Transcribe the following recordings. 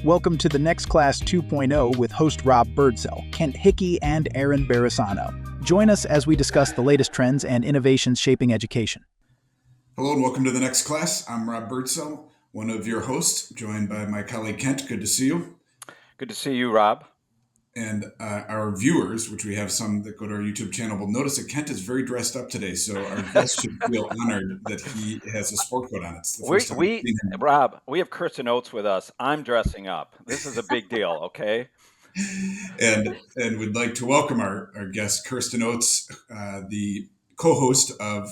Welcome to the Next Class 2.0 with host Rob Birdsell, Kent Hickey, and Aaron Barisano. Join us as we discuss the latest trends and innovations shaping education. Hello and welcome to the Next Class. I'm Rob Birdsell, one of your hosts, joined by my colleague Kent. Good to see you. Good to see you, Rob. And our viewers, which we have some that go to our YouTube channel, will notice that Kent is very dressed up today. So our guests should feel honored that he has a sport coat on. It's the first time we've seen him. Rob, we have Kirsten Oates with us. I'm dressing up. This is a big deal, okay? And we'd like to welcome our guest, Kirsten Oates, the co-host of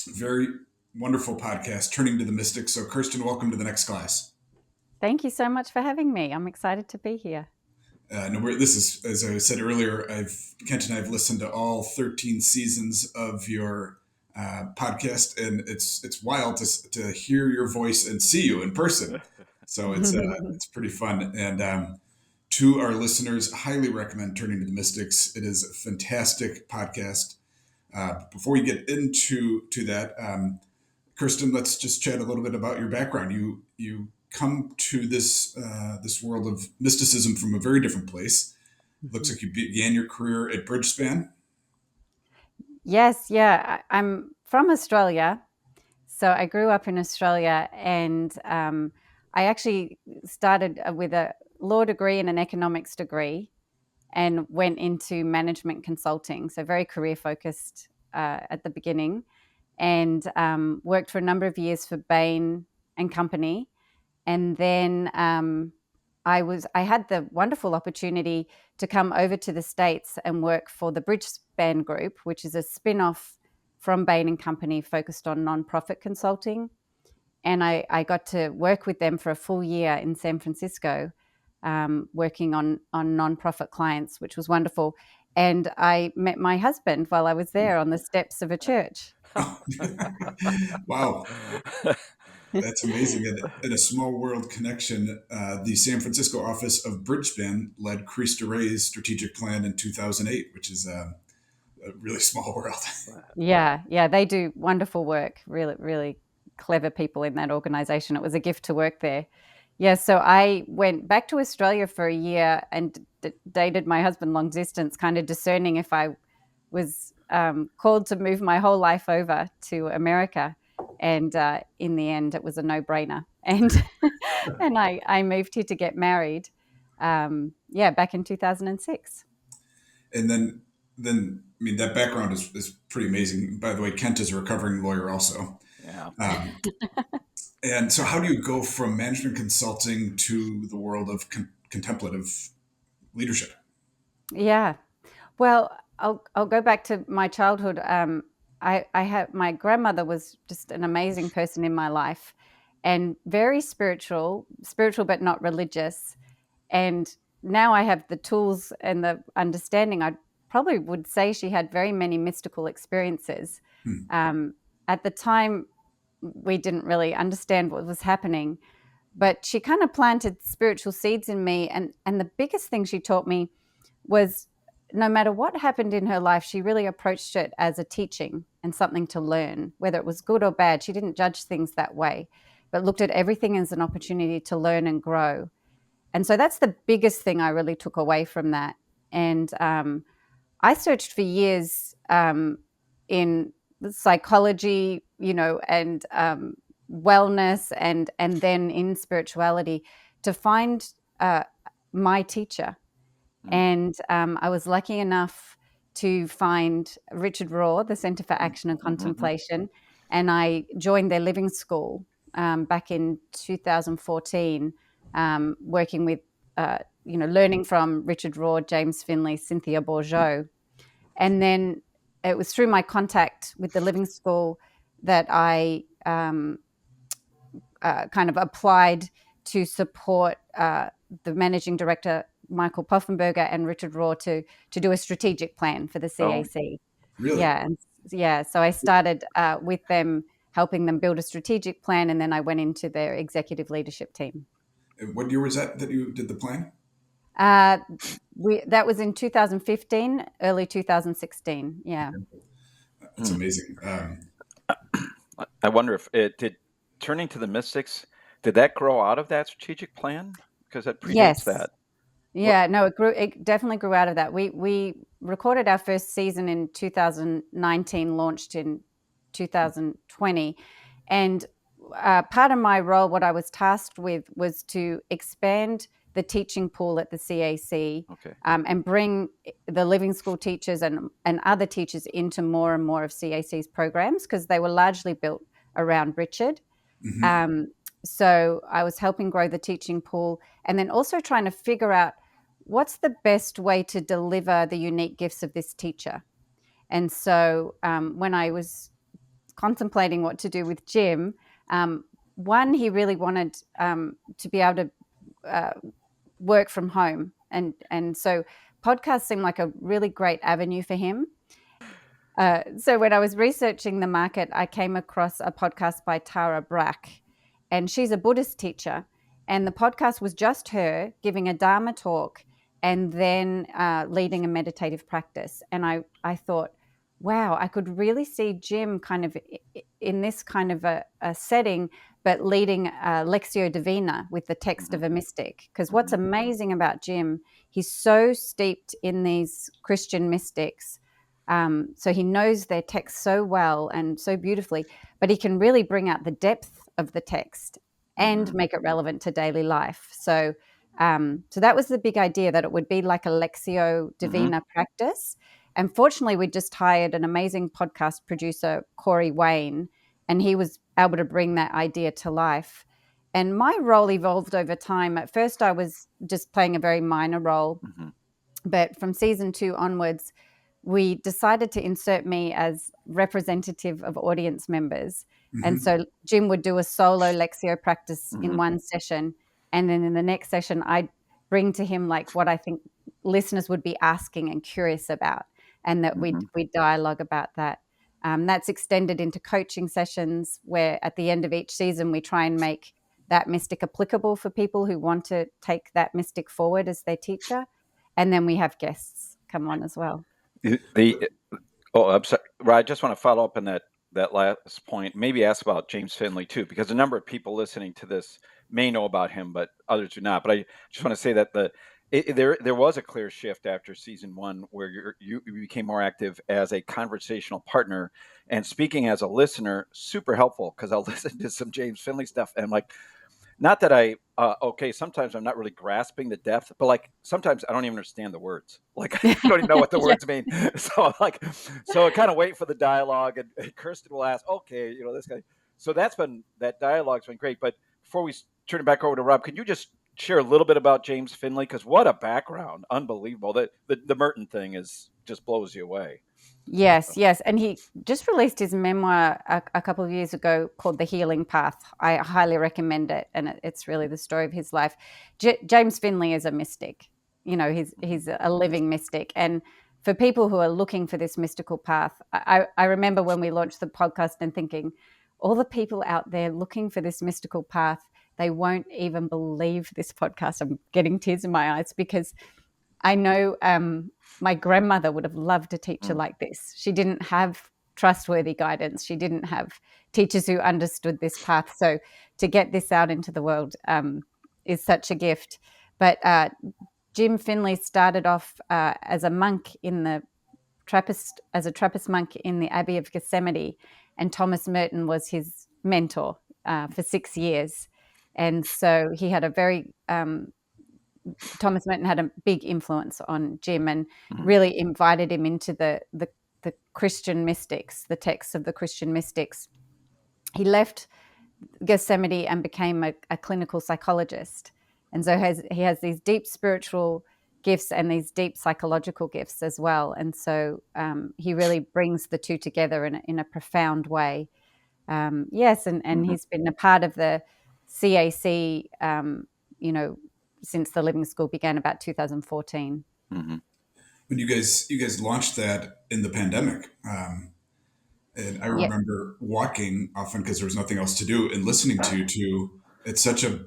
a very wonderful podcast, Turning to the Mystics. So Kirsten, welcome to the Next Class. Thank you so much for having me. I'm excited to be here. This is, as I said earlier, Kent and I have listened to all 13 seasons of your podcast, and it's wild to hear your voice and see you in person. So it's pretty fun. And to our listeners, highly recommend Turning to the Mystics. It is a fantastic podcast. Before we get into that, Kirsten, let's just chat a little bit about your background. You come to this world of mysticism from a very different place. Looks like you began your career at Bridgespan. Yes, yeah. I'm from Australia. So I grew up in Australia, and I actually started with a law degree and an economics degree and went into management consulting. So very career focused at the beginning, and worked for a number of years for Bain and Company. And then I had the wonderful opportunity to come over to the States and work for the Bridgespan Group, which is a spin-off from Bain and Company focused on nonprofit consulting. And I got to work with them for a full year in San Francisco, working on nonprofit clients, which was wonderful. And I met my husband while I was there on the steps of a church. Wow. That's amazing. In a small world connection, the San Francisco office of Bridgespan led Christa Ray's strategic plan in 2008, which is a really small world. Yeah, they do wonderful work. Really, really clever people in that organization. It was a gift to work there. Yeah, so I went back to Australia for a year and dated my husband long distance, kind of discerning if I was called to move my whole life over to America. And in the end, it was a no-brainer. And and I moved here to get married, back in 2006. And then I mean, that background is pretty amazing. By the way, Kent is a recovering lawyer also. Yeah. And so how do you go from management consulting to the world of contemplative leadership? Yeah. Well, I'll go back to my childhood. I had my grandmother was just an amazing person in my life, and very spiritual but not religious. And now I have the tools and the understanding. I probably would say she had very many mystical experiences. At the time, we didn't really understand what was happening, but she kind of planted spiritual seeds in me. And the biggest thing she taught me was, no matter what happened in her life, she really approached it as a teaching and something to learn, whether it was good or bad. She didn't judge things that way, but looked at everything as an opportunity to learn and grow. And so that's the biggest thing I really took away from that. And I searched for years in psychology, and wellness, and then in spirituality to find my teacher. And I was lucky enough to find Richard Rohr, the Center for Action and Contemplation, and I joined their living school back in 2014, working with, learning from Richard Rohr, James Finley, Cynthia Bourgeot. And then it was through my contact with the living school that I kind of applied to support the managing director, Michael Poffenberger, and Richard Rohr to do a strategic plan for the CAC. Oh, really? Yeah. So I started with them, helping them build a strategic plan, and then I went into their executive leadership team. And what year was that you did the plan? That was in 2015, early 2016. Yeah. That's amazing. I wonder if it did. Turning to the Mystics, did that grow out of that strategic plan? Because it predates Yes. that. Yeah, no, it definitely grew out of that. We recorded our first season in 2019, launched in 2020. And part of my role, what I was tasked with, was to expand the teaching pool at the CAC, Okay. and bring the living school teachers and other teachers into more and more of CAC's programs, because they were largely built around Richard. So I was helping grow the teaching pool, and then also trying to figure out what's the best way to deliver the unique gifts of this teacher. And so when I was contemplating what to do with Jim, one, he really wanted to be able to work from home. And so podcasts seemed like a really great avenue for him. So when I was researching the market, I came across a podcast by Tara Brach, and she's a Buddhist teacher. And the podcast was just her giving a Dharma talk and then leading a meditative practice. And I thought, wow, I could really see Jim kind of in this kind of a setting, but leading Lectio Divina with the text of a mystic. Because what's amazing about Jim, he's so steeped in these Christian mystics. So he knows their text so well and so beautifully, but he can really bring out the depth of the text and make it relevant to daily life. So that was the big idea, that it would be like a Lectio Divina practice. And fortunately, we just hired an amazing podcast producer, Corey Wayne, and he was able to bring that idea to life. And my role evolved over time. At first, I was just playing a very minor role, but from season 2 onwards, we decided to insert me as representative of audience members. And so Jim would do a solo Lectio practice in one session. And then in the next session, I'd bring to him like what I think listeners would be asking and curious about, and that we'd dialogue about that. That's extended into coaching sessions, where at the end of each season, we try and make that mystic applicable for people who want to take that mystic forward as their teacher. And then we have guests come on as well. I'm sorry, I just want to follow up on that last point. Maybe ask about James Finley too, because a number of people listening to this may know about him, but others do not. But I just want to say that there was a clear shift after season 1, where you became more active as a conversational partner and speaking as a listener. Super helpful, because I'll listen to some James Finley stuff and like. Not that sometimes I'm not really grasping the depth, but like sometimes I don't even understand the words. Like I don't even know what the words mean. So I kind of wait for the dialogue, and Kirsten will ask, okay, this guy. So that dialogue's been great. But before we turn it back over to Rob, can you just share a little bit about James Finley? Because what a background. Unbelievable. The Merton thing just blows you away. Yes. And he just released his memoir a couple of years ago called The Healing Path. I highly recommend it. And it's really the story of his life. James Finley is a mystic. He's a living mystic. And for people who are looking for this mystical path, I remember when we launched the podcast and thinking, all the people out there looking for this mystical path, they won't even believe this podcast. I'm getting tears in my eyes, because I know my grandmother would have loved a teacher like this. She didn't have trustworthy guidance. She didn't have teachers who understood this path. So to get this out into the world is such a gift. But Jim Finley started off as a monk as a Trappist monk in the Abbey of Gethsemane, and Thomas Merton was his mentor for 6 years. And so he had Thomas Merton had a big influence on Jim, and really invited him into the Christian mystics, the texts of the Christian mystics. He left Gethsemane and became a clinical psychologist. And so he has these deep spiritual gifts and these deep psychological gifts as well. And so he really brings the two together in a profound way. Yes, and he's been a part of the CAC, since the Living School began about 2014. When you guys launched that in the pandemic, and I remember walking often because there was nothing else to do, and listening to you two. It's such a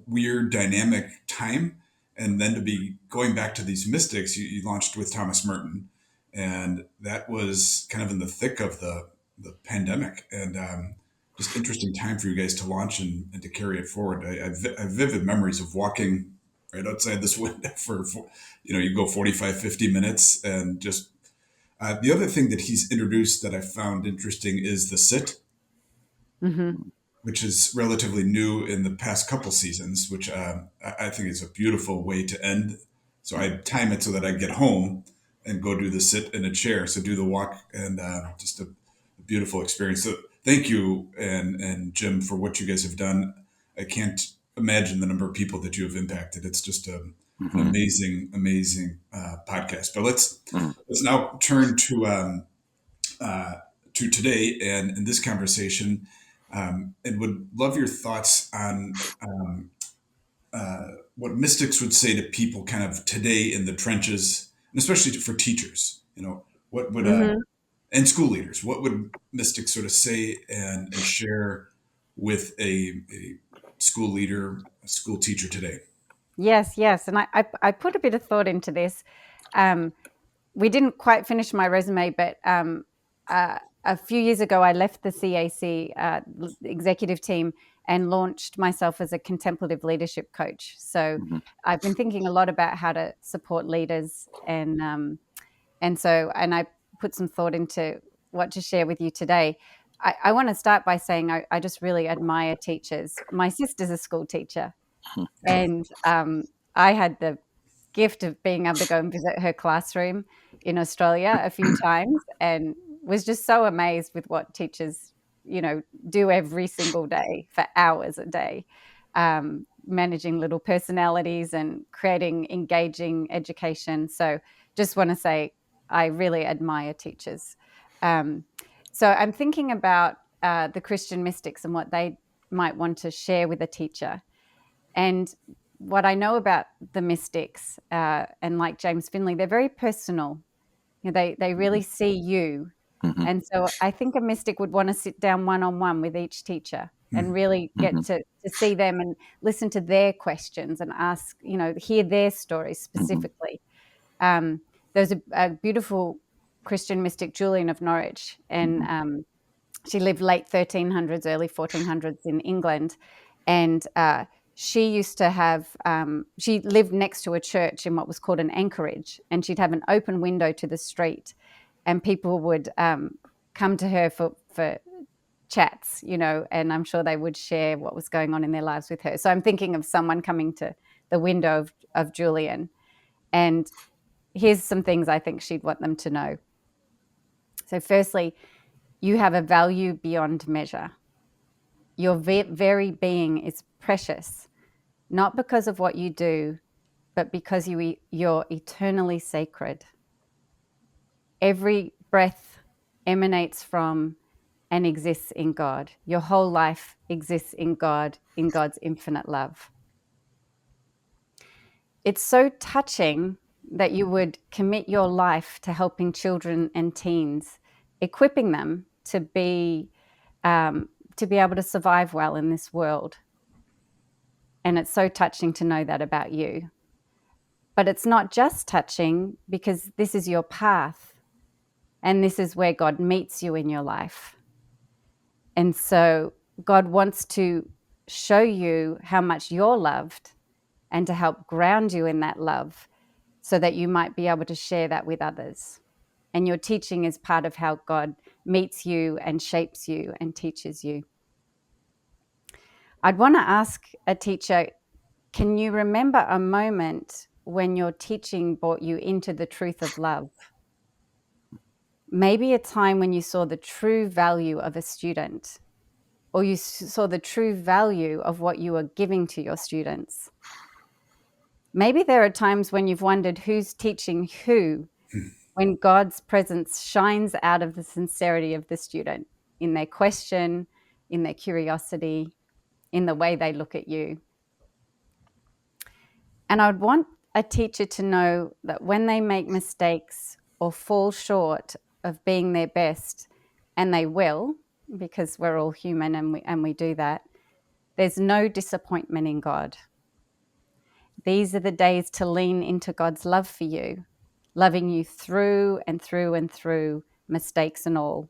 weird dynamic time, and then to be going back to these mystics. You launched with Thomas Merton, and that was kind of in the thick of the pandemic, and just interesting time for you guys to launch and to carry it forward. I have vivid memories of walking right outside this window for you go 45, 50 minutes and just the other thing that he's introduced that I found interesting is the sit, Mm-hmm. which is relatively new in the past couple seasons, which I think is a beautiful way to end. So I time it so that I get home and go do the sit in a chair. So do the walk and just a beautiful experience. So thank you and Jim for what you guys have done. I can't imagine the number of people that you have impacted. It's just an Mm-hmm. amazing podcast. But let's Mm-hmm. let's now turn to today and in this conversation, and would love your thoughts on what mystics would say to people kind of today in the trenches, and especially for teachers. What would Mm-hmm. and school leaders, what would mystics sort of say and share with a school leader, a school teacher today? Yes, yes. And I put a bit of thought into this. We didn't quite finish my resume, but a few years ago, I left the CAC executive team and launched myself as a contemplative leadership coach. So Mm-hmm. I've been thinking a lot about how to support leaders, and I put some thought into what to share with you today. I want to start by saying I just really admire teachers. My sister's a school teacher, and I had the gift of being able to go and visit her classroom in Australia a few times, and was just so amazed with what teachers, do every single day for hours a day, managing little personalities and creating engaging education. So just want to say I really admire teachers. Um, so I'm thinking about the Christian mystics and what they might want to share with a teacher. And what I know about the mystics, and like James Finley, they're very personal. They really see you. Mm-hmm. And so I think a mystic would want to sit down one on one with each teacher and really get Mm-hmm. to see them and listen to their questions and ask, hear their stories Mm-hmm. specifically. There's a beautiful Christian mystic, Julian of Norwich, and she lived late 1300s, early 1400s in England. And she used to have, she lived next to a church in what was called an anchorage, and she'd have an open window to the street, and people would come to her for chats, and I'm sure they would share what was going on in their lives with her. So I'm thinking of someone coming to the window of Julian, and here's some things I think she'd want them to know. So firstly, you have a value beyond measure. Your very being is precious, not because of what you do, but because you're eternally sacred. Every breath emanates from and exists in God. Your whole life exists in God, in God's infinite love. It's so touching that you would commit your life to helping children and teens, equipping them to be able to survive well in this world. And it's so touching to know that about you. But it's not just touching, because this is your path, and this is where God meets you in your life. And so God wants to show you how much you're loved and to help ground you in that love so that you might be able to share that with others. And your teaching is part of how God meets you and shapes you and teaches you. I'd want to ask a teacher, can you remember a moment when your teaching brought you into the truth of love? Maybe a time when you saw the true value of a student, or you saw the true value of what you are giving to your students. Maybe there are times when you've wondered who's teaching who, when God's presence shines out of the sincerity of the student in their question, in their curiosity, in the way they look at you. And I would want a teacher to know that when they make mistakes or fall short of being their best, and they will, because we're all human and we do that, there's no disappointment in God. These are the days to lean into God's love for you, loving you through and through and through, mistakes and all.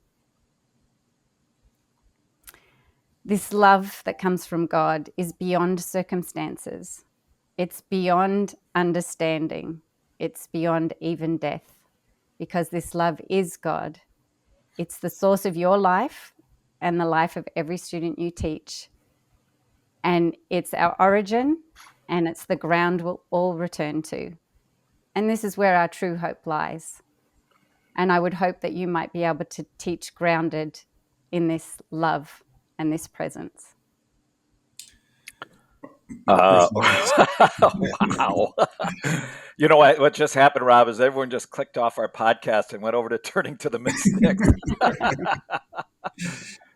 this love that comes from God is beyond circumstances. It's beyond understanding. It's beyond even death, because this love is God. It's the source of your life and the life of every student you teach. And it's our origin, and it's the ground we'll all return to. And this is where our true hope lies. And I would hope that you might be able to teach grounded in this love and this presence. Wow. You know what just happened, Rob, is everyone just clicked off our podcast and went over to turning to the mystics.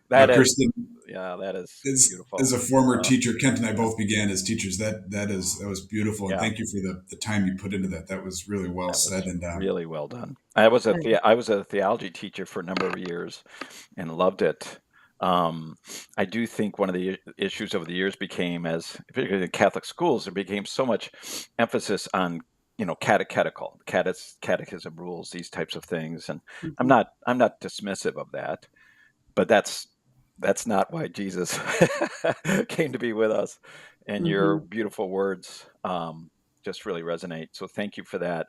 That is, Kirsten, that is beautiful. As a former teacher, Kent and I both began as teachers. That was beautiful, and Yeah. thank you for the time you put into that. That was really well said, and really well done. I was a theology teacher for a number of years, and loved it. I do think one of the issues over the years became, particularly in Catholic schools, there became so much emphasis on catechism rules, these types of things, and I'm not dismissive of that, but that's not why Jesus came to be with us. And your beautiful words just really resonate. So thank you for that.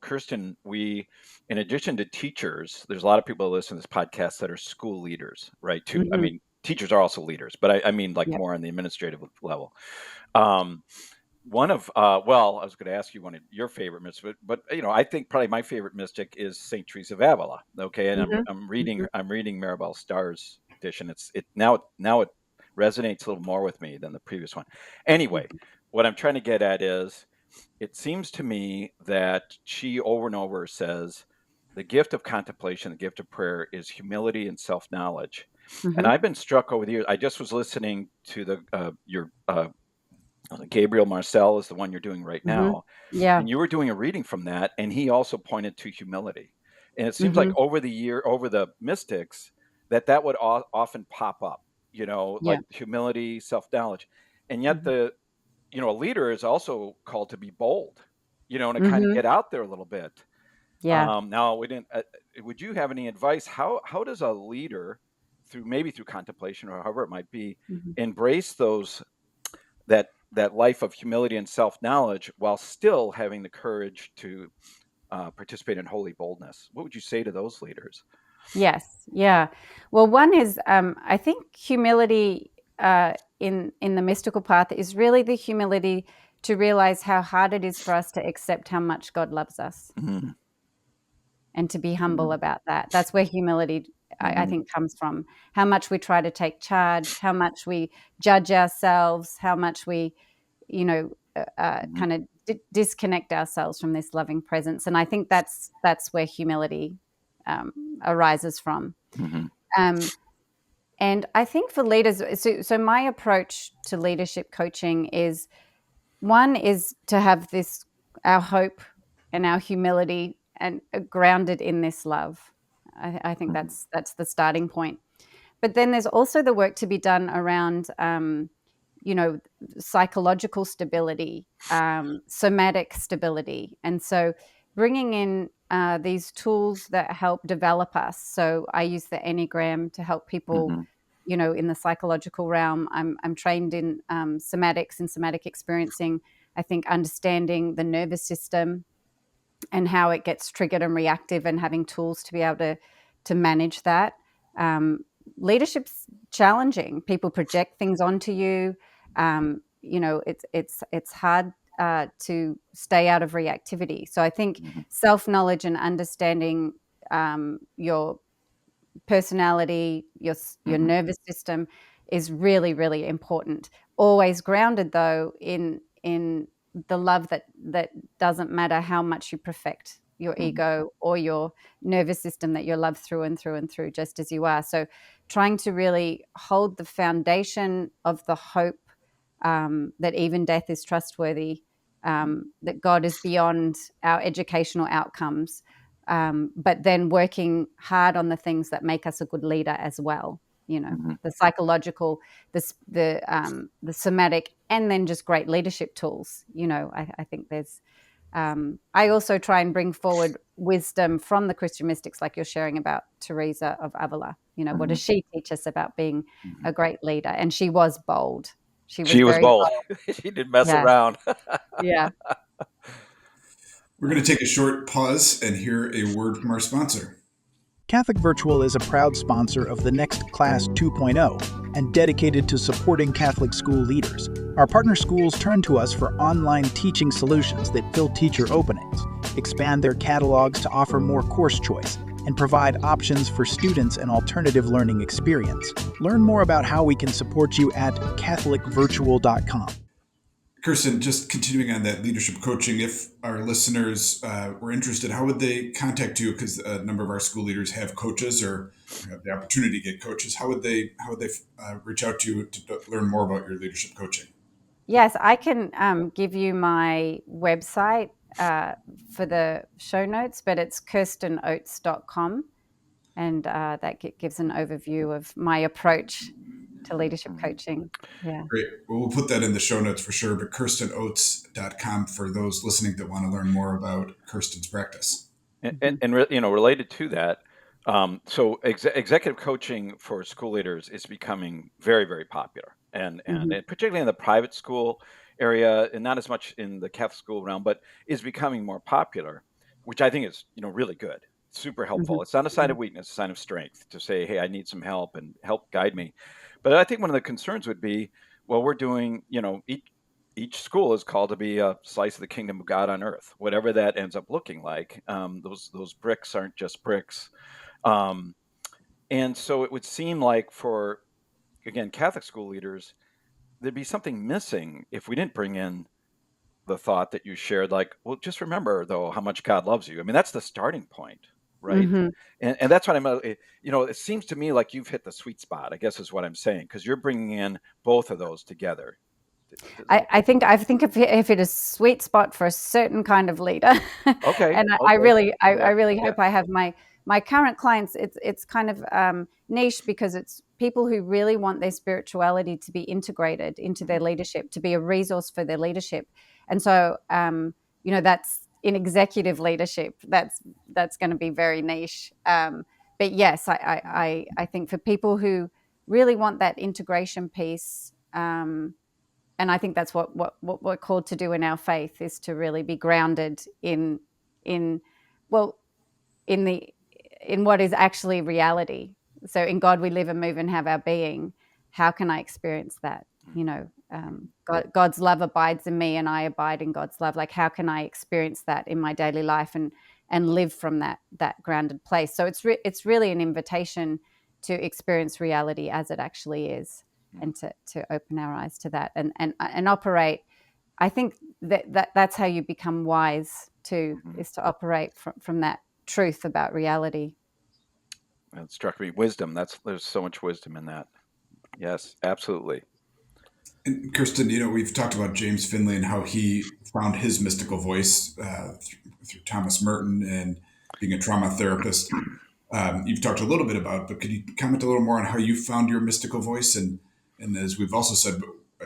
Kirsten, in addition to teachers, there's a lot of people that listen to this podcast that are school leaders, right? Too. I mean, teachers are also leaders, but I mean more on the administrative level. One of I was going to ask you one of your favorite mystics, but I think probably my favorite mystic is Saint Teresa of Avila. Okay, and I'm reading Maribel Starr's edition. Now it resonates a little more with me than the previous one. Anyway, what I'm trying to get at is, it seems to me that she over and over says the gift of contemplation, the gift of prayer, is humility and self-knowledge. And I've been struck over the years. I just was listening to your Gabriel Marcel is the one you're doing right now. Yeah. And you were doing a reading from that, and he also pointed to humility. And it seems like over the mystics, that would often pop up, like humility, self-knowledge. And yet a leader is also called to be bold, and to kind of get out there a little bit. Yeah. Now we didn't, would you have any advice? How does a leader, through contemplation or however it might be, embrace that life of humility and self-knowledge while still having the courage to participate in holy boldness? What would you say to those leaders? Yes. Yeah. Well, one is, I think humility in the mystical path is really the humility to realize how hard it is for us to accept how much God loves us, and to be humble about that. That's where humility, I think, comes from. How much we try to take charge, how much we judge ourselves, how much we, kind of disconnect ourselves from this loving presence. And I think that's where humility arises from. And I think for leaders, so my approach to leadership coaching is, one is to have our hope and our humility and grounded in this love. I think that's the starting point. But then there's also the work to be done around, psychological stability, somatic stability. And so bringing in these tools that help develop us. So I use the Enneagram to help people, in the psychological realm. I'm trained in somatics and somatic experiencing. I think understanding the nervous system and how it gets triggered and reactive, and having tools to be able to manage that. Leadership's challenging. People project things onto you. It's hard to stay out of reactivity. So I think self-knowledge and understanding your personality, your nervous system is really, really important. Always grounded, though, in the love that doesn't matter how much you perfect your ego or your nervous system, that you're loved through and through and through, just as you are. So trying to really hold the foundation of the hope that even death is trustworthy, that God is beyond our educational outcomes, but then working hard on the things that make us a good leader as well. The psychological, the somatic, and then just great leadership tools. I think there's. I also try and bring forward wisdom from the Christian mystics, like you're sharing about Teresa of Avila. What does she teach us about being Mm-hmm. a great leader? And she was bold. She was She was very bold. bold. She didn't mess Yeah. around. Yeah. We're going to take a short pause and hear a word from our sponsor. Catholic Virtual is a proud sponsor of the Next Class 2.0 and dedicated to supporting Catholic school leaders. Our partner schools turn to us for online teaching solutions that fill teacher openings, expand their catalogs to offer more course choice, and provide options for students an alternative learning experience. Learn more about how we can support you at catholicvirtual.com. Kirsten, just continuing on that leadership coaching, if our listeners were interested, how would they contact you? Because a number of our school leaders have coaches or have the opportunity to get coaches. How would they reach out to you to learn more about your leadership coaching? Yes, I can give you my website for the show notes, but it's kirstenoates.com. And that gives an overview of my approach to leadership coaching. Yeah. Great. Well, we'll put that in the show notes for sure, but kirstenoates.com for those listening that want to learn more about Kirsten's practice. And related to that, so executive coaching for school leaders is becoming very, very popular, and particularly in the private school area, and not as much in the Catholic school realm, but is becoming more popular, which I think is really good, super helpful. It's not a sign of weakness, a sign of strength to say, hey, I need some help and help guide me. But I think one of the concerns would be, well, we're doing, each school is called to be a slice of the kingdom of God on earth, whatever that ends up looking like. Those bricks aren't just bricks. And so it would seem like for, again, Catholic school leaders, there'd be something missing if we didn't bring in the thought that you shared, like, well, just remember, though, how much God loves you. I mean, that's the starting point, right? Mm-hmm. And that's what it seems to me like you've hit the sweet spot, I guess is what I'm saying, because you're bringing in both of those together. I think if it is a sweet spot for a certain kind of leader. Okay. And I really hope I have my current clients. It's kind of niche because it's people who really want their spirituality to be integrated into their leadership, to be a resource for their leadership. And so that's in executive leadership. That's going to be very niche. But yes, I think for people who really want that integration piece. And I think that's what we're called to do in our faith, is to really be grounded in what is actually reality. So in God we live and move and have our being. How can I experience that? God's love abides in me and I abide in God's love. Like, how can I experience that in my daily life and live from that grounded place? So it's really an invitation to experience reality as it actually is, and to open our eyes to that and operate. I think that's how you become wise too, is to operate from that truth about reality. It struck me, wisdom. There's so much wisdom in that. Yes, absolutely. And Kirsten, we've talked about James Finley and how he found his mystical voice through Thomas Merton and being a trauma therapist. You've talked a little bit about, but could you comment a little more on how you found your mystical voice? And as we've also said,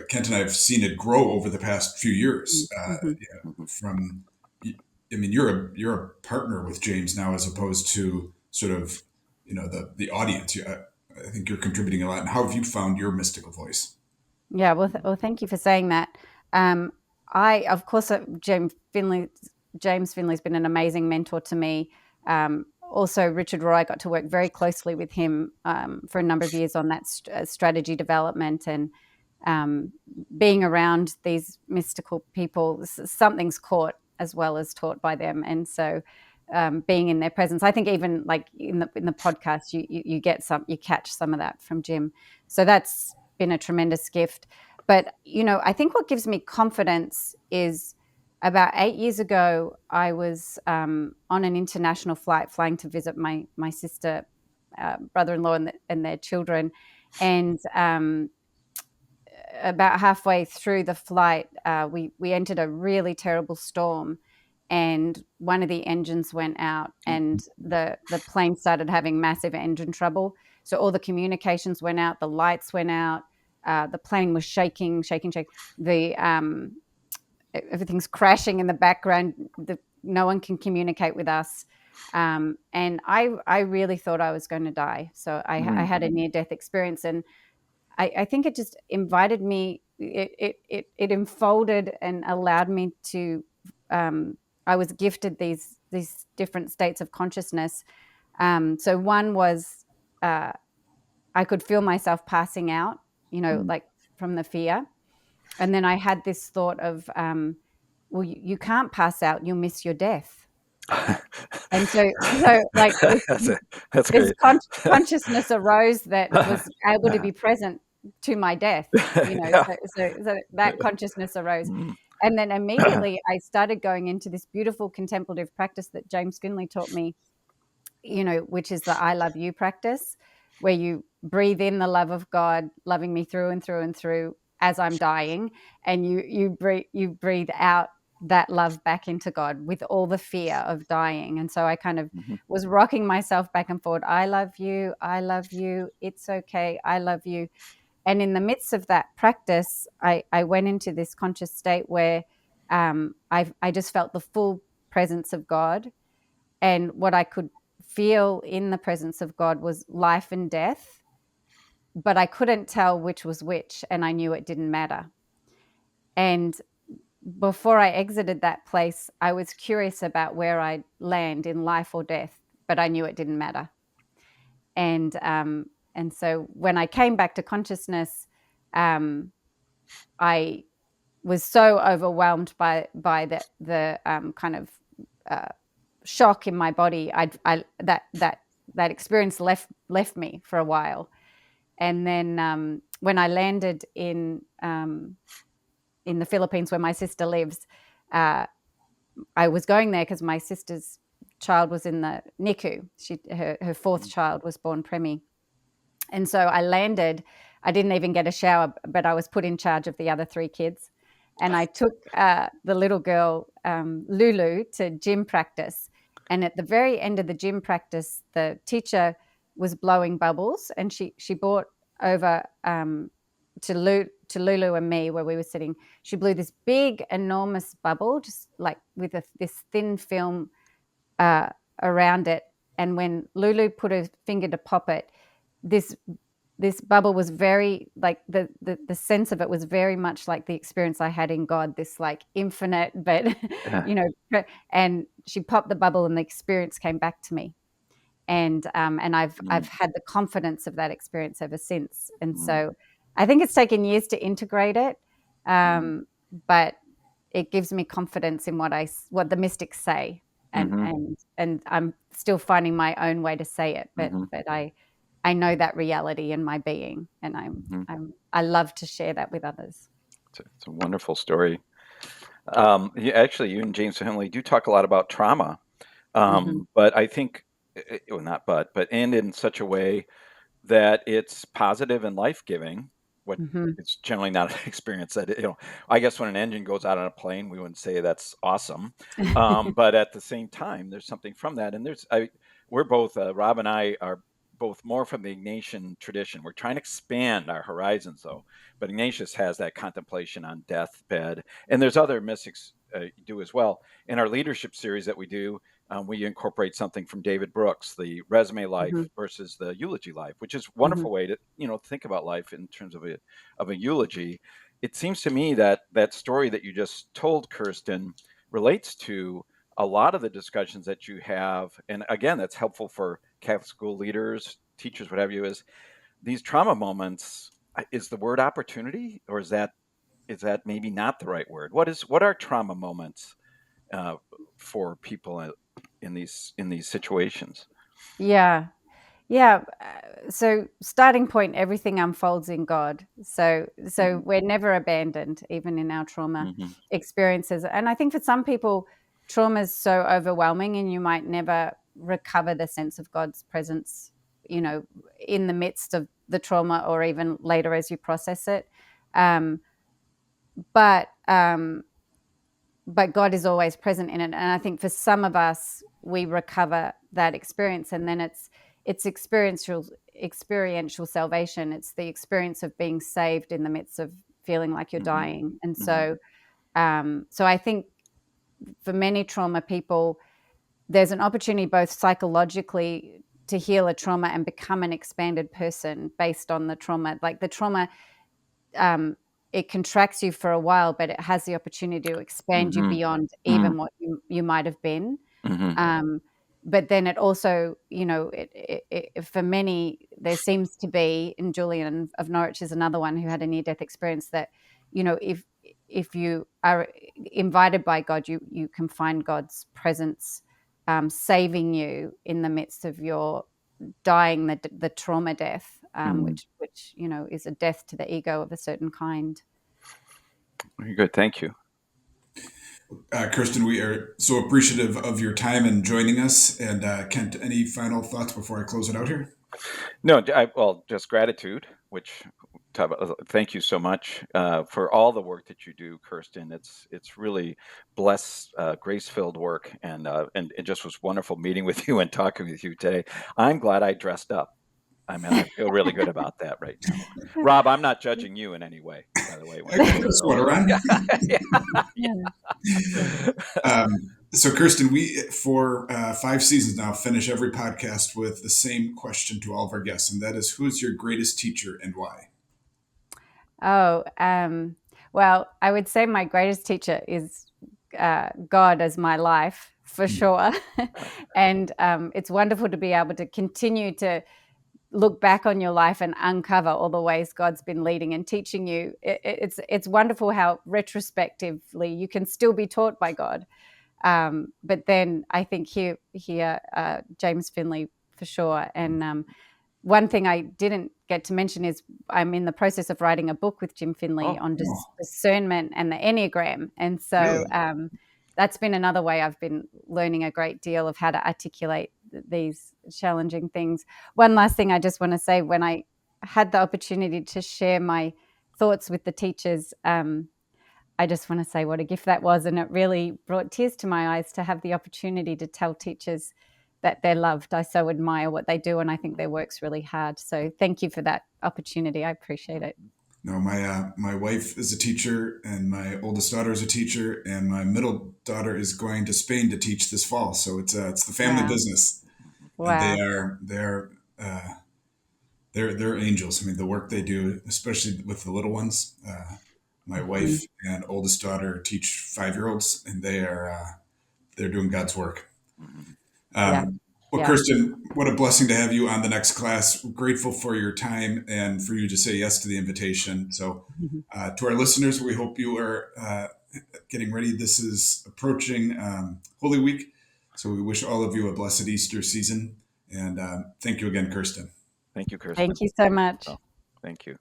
Kent and I have seen it grow over the past few years. You're a partner with James now, as opposed to sort of, the audience. I think you're contributing a lot. And how have you found your mystical voice? Yeah, well, thank you for saying that. Of course, James Finley's been an amazing mentor to me. Also, Richard Roy, I got to work very closely with him for a number of years on that strategy development, and being around these mystical people, something's caught as well as taught by them. And so being in their presence, I think even like in the podcast, you catch some of that from Jim. So that's been a tremendous gift. But, I think what gives me confidence is about 8 years ago, I was on an international flight flying to visit my sister, brother-in-law and their children. And about halfway through the flight, we entered a really terrible storm, and one of the engines went out, and the plane started having massive engine trouble. So all the communications went out, the lights went out, the plane was shaking. Everything's crashing in the background. No one can communicate with us. And I really thought I was going to die. So I had a near-death experience, and I think it just invited me. It enfolded and allowed me to. I was gifted these different states of consciousness. So one was I could feel myself passing out, like from the fear. And then I had this thought of, well, you can't pass out; you'll miss your death. And so like That's this great. consciousness arose that was able to be present to my death. Yeah. So that consciousness arose. Mm. And then immediately I started going into this beautiful contemplative practice that James Finley taught me, which is the I love you practice, where you breathe in the love of God, loving me through and through and through as I'm dying, and you breathe out that love back into God with all the fear of dying. And so I kind of was rocking myself back and forward. I love you. It's okay. I love you. And in the midst of that practice, I went into this conscious state where I just felt the full presence of God. And what I could feel in the presence of God was life and death, but I couldn't tell which was which, and I knew it didn't matter. And before I exited that place, I was curious about where I'd land in life or death, but I knew it didn't matter. And so when I came back to consciousness, I was so overwhelmed by the kind of shock in my body. That experience left me for a while, and then when I landed in the Philippines, where my sister lives, I was going there because my sister's child was in the NICU. Her fourth child was born preemie. And so I landed. I didn't even get a shower, but I was put in charge of the other 3 kids. And I took the little girl, Lulu, to gym practice. And at the very end of the gym practice, the teacher was blowing bubbles, and she brought over to Lulu and me, where we were sitting. She blew this big, enormous bubble, just like with this thin film around it. And when Lulu put her finger to pop it, this bubble was very like the sense of it was very much like the experience I had in God, this like infinite, but and she popped the bubble and the experience came back to me. And I've had the confidence of that experience ever since. And so I think it's taken years to integrate it, but it gives me confidence in what the mystics say, and I'm still finding my own way to say it, but I know that reality in my being, and I love to share that with others. It's a wonderful story. You and James Finley do talk a lot about trauma, but I think, but in such a way that it's positive and life-giving. It's generally not an experience that, I guess when an engine goes out on a plane, we wouldn't say that's awesome. But at the same time, there's something from that. And we're both, Rob and I are both more from the Ignatian tradition. We're trying to expand our horizons, though. But Ignatius has that contemplation on deathbed. And there's other mystics do as well. In our leadership series that we do, we incorporate something from David Brooks, the resume life versus the eulogy life, which is a wonderful way to, think about life in terms of a eulogy. It seems to me that that story that you just told, Kirsten, relates to a lot of the discussions that you have. And again, that's helpful for Catholic school leaders, teachers, whatever you is. These trauma moments, is the word opportunity, or is that maybe not the right word? What are trauma moments for people in these situations? Yeah. So starting point, everything unfolds in God. So we're never abandoned, even in our trauma experiences. And I think for some people, trauma is so overwhelming, and you might never recover the sense of God's presence, in the midst of the trauma, or even later as you process it. But God is always present in it. And I think for some of us, we recover that experience, and then it's experiential salvation. It's the experience of being saved in the midst of feeling like you're dying. And so I think for many trauma people, there's an opportunity both psychologically to heal a trauma and become an expanded person based on the trauma. Like the trauma, it contracts you for a while, but it has the opportunity to expand you beyond even what you might have been. But then it also, for many, there seems to be, and Julian of Norwich is another one who had a near-death experience, that, if you are invited by God, you can find God's presence saving you in the midst of your dying the trauma death, which is a death to the ego of a certain kind. Very good. Thank you. Kirsten, we are so appreciative of your time and joining us. And Kent, any final thoughts before I close it out here? No, just gratitude, which thank you so much for all the work that you do, Kirsten. It's really blessed, grace-filled work, and it just was wonderful meeting with you and talking with you today. I'm glad I dressed up. I mean, I feel really good about that right now. Rob, I'm not judging you in any way, by the way. I got a sweater on. So, Kirsten, we, for 5 seasons now, finish every podcast with the same question to all of our guests, and that is, who is your greatest teacher and why? Oh, well, I would say my greatest teacher is God as my life, for sure. And it's wonderful to be able to continue to look back on your life and uncover all the ways God's been leading and teaching you. It's wonderful how retrospectively you can still be taught by God. But then I think here James Finley for sure. And one thing I didn't get to mention is I'm in the process of writing a book with Jim Finley on discernment and the Enneagram. And so that's been another way I've been learning a great deal of how to articulate these challenging things. One last thing I just want to say, when I had the opportunity to share my thoughts with the teachers, I just want to say what a gift that was. And it really brought tears to my eyes to have the opportunity to tell teachers that they're loved. I so admire what they do, and I think their work's really hard. So thank you for that opportunity. I appreciate it. No, my wife is a teacher, and my oldest daughter is a teacher, and my middle daughter is going to Spain to teach this fall. So it's the family business. Wow. And they're angels. I mean, the work they do, especially with the little ones. My wife and oldest daughter teach 5-year-olds, and they're doing God's work. Kirsten, what a blessing to have you on the next class. Grateful for your time and for you to say yes to the invitation. So to our listeners, we hope you are getting ready. This is approaching Holy Week. So we wish all of you a blessed Easter season. And thank you again, Kirsten. Thank you, Kirsten. Thank you so much. Thank you.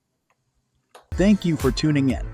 Thank you for tuning in.